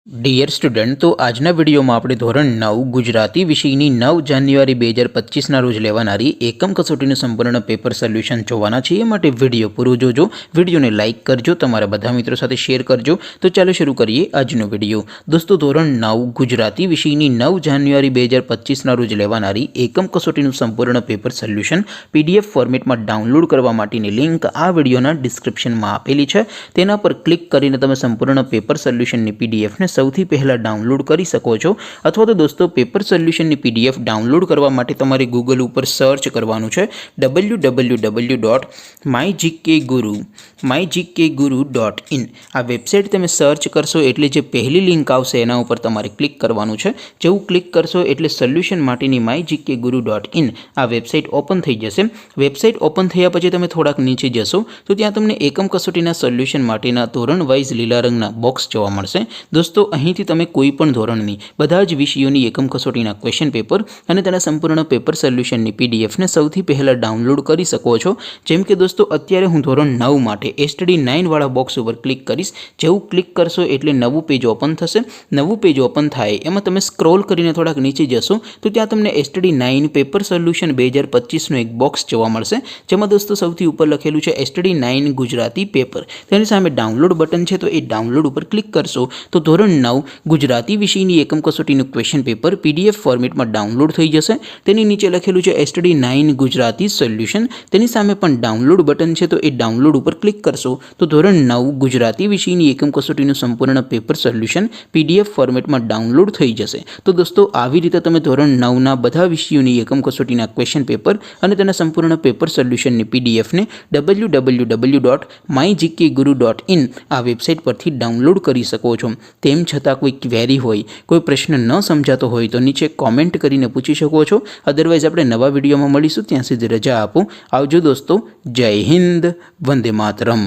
Dear student, તો આજના વિડીયોમાં આપણે ધોરણ 9 ગુજરાતી વિષયની 9 જાન્યુઆરી 2025ના રોજ લેવાનારી એકમ કસોટીનું સંપૂર્ણ પેપર સોલ્યુશન જોવાના છે। એ માટે વિડીયો પૂરો જોજો, વિડીયોને લાઇક કરજો, તમારા બધા મિત્રો સાથે શેર કરજો। તો ચાલો શરૂ કરીએ આજનો વિડીયો। દોસ્તો, ધોરણ 9 ગુજરાતી વિષયની 9 જાન્યુઆરી 2025ના રોજ લેવાનારી એકમ કસોટીનું સંપૂર્ણ પેપર સોલ્યુશન PDF ફોર્મેટમાં ડાઉનલોડ કરવા માટેની લિંક આ વિડીયોના ડિસ્ક્રિપ્શનમાં આપેલી છે। તેના પર ક્લિક કરીને તમે સંપૂર્ણ પેપર સોલ્યુશનની PDFને સૌથી પહેલા ડાઉનલોડ કરી શકો છો। અથવા તો દોસ્તો, પેપર સોલ્યુશનની PDF ડાઉનલોડ કરવા માટે તમારે ગૂગલ ઉપર સર્ચ કરવાનું છે www.mygkguru.in। આ વેબસાઇટ તમે સર્ચ કરશો એટલે જે પહેલી લિંક આવશે એના ઉપર તમારે ક્લિક કરવાનું છે। જેવું ક્લિક કરશો એટલે સોલ્યુશન માટેની mygkguru.in આ વેબસાઇટ ઓપન થઈ જશે। વેબસાઇટ ઓપન થયા પછી તમે થોડાક નીચે જશો તો ત્યાં તમને એકમ કસોટીના સોલ્યુશન માટેના ધોરણ વાઇઝ લીલા રંગના બોક્સ જોવા મળશે। દોસ્તો, અહીંથી તમે કોઈ પણ ધોરણની બધા જ વિષયોની એકમ કસોટીના ક્વેશ્ચન પેપર અને તેના સંપૂર્ણ પેપર સોલ્યુશનની PDFને સૌથી પહેલાં ડાઉનલોડ કરી શકો છો। જેમ કે દોસ્તો, અત્યારે હું ધોરણ 9 માટે STD 9 વાળા બોક્સ ઉપર ક્લિક કરીશ। જેવું ક્લિક કરશો એટલે નવું પેજ ઓપન થશે। નવું પેજ ઓપન થાય એમાં તમે સ્ક્રોલ કરીને થોડાક નીચે જશો તો ત્યાં તમને STD 9 પેપર સોલ્યુશન 2025નું એક બોક્સ જોવા મળશે। જેમાં દોસ્તો સૌથી ઉપર લખેલું છે STD 9 ગુજરાતી પેપર। તેની સામે ડાઉનલોડ બટન છે, તો એ ડાઉનલોડ ઉપર ક્લિક કરશો તો ધોરણ 9 ગુજરાતી વિષયની એકમ કસોટીનું ક્વેશ્ચન પેપર PDF ફોર્મેટમાં ડાઉનલોડ થઈ જશે। તેની નીચે લખેલું છે STD 9 ગુજરાતી સોલ્યુશન। તેની સામે પણ ડાઉનલોડ બટન છે, તો એ ડાઉનલોડ ઉપર ક્લિક કરશો તો ધોરણ 9 ગુજરાતી વિષયની એકમ કસોટીનું સંપૂર્ણ પેપર સોલ્યુશન PDF ફોર્મેટમાં ડાઉનલોડ થઈ જશે। તો દોસ્તો, આવી રીતે તમે ધોરણ 9ના બધા વિષયોની એકમ કસોટીના ક્વેશ્ચન પેપર અને તેના સંપૂર્ણ પેપર સોલ્યુશનની PDFને www.mygkguru.in આ વેબસાઇટ પરથી ડાઉનલોડ કરી શકો છો। તેમ છતાં કોઈ ક્વેરી હોય, કોઈ પ્રશ્ન ન સમજાતો હોય તો નીચે કોમેન્ટ કરીને પૂછી શકો છો। અદરવાઇઝ આપણે નવા વિડીયોમાં મળીશું, ત્યાં સુધી રજા આપો। આવજો દોસ્તો, જય હિન્દ, વંદે માતરમ।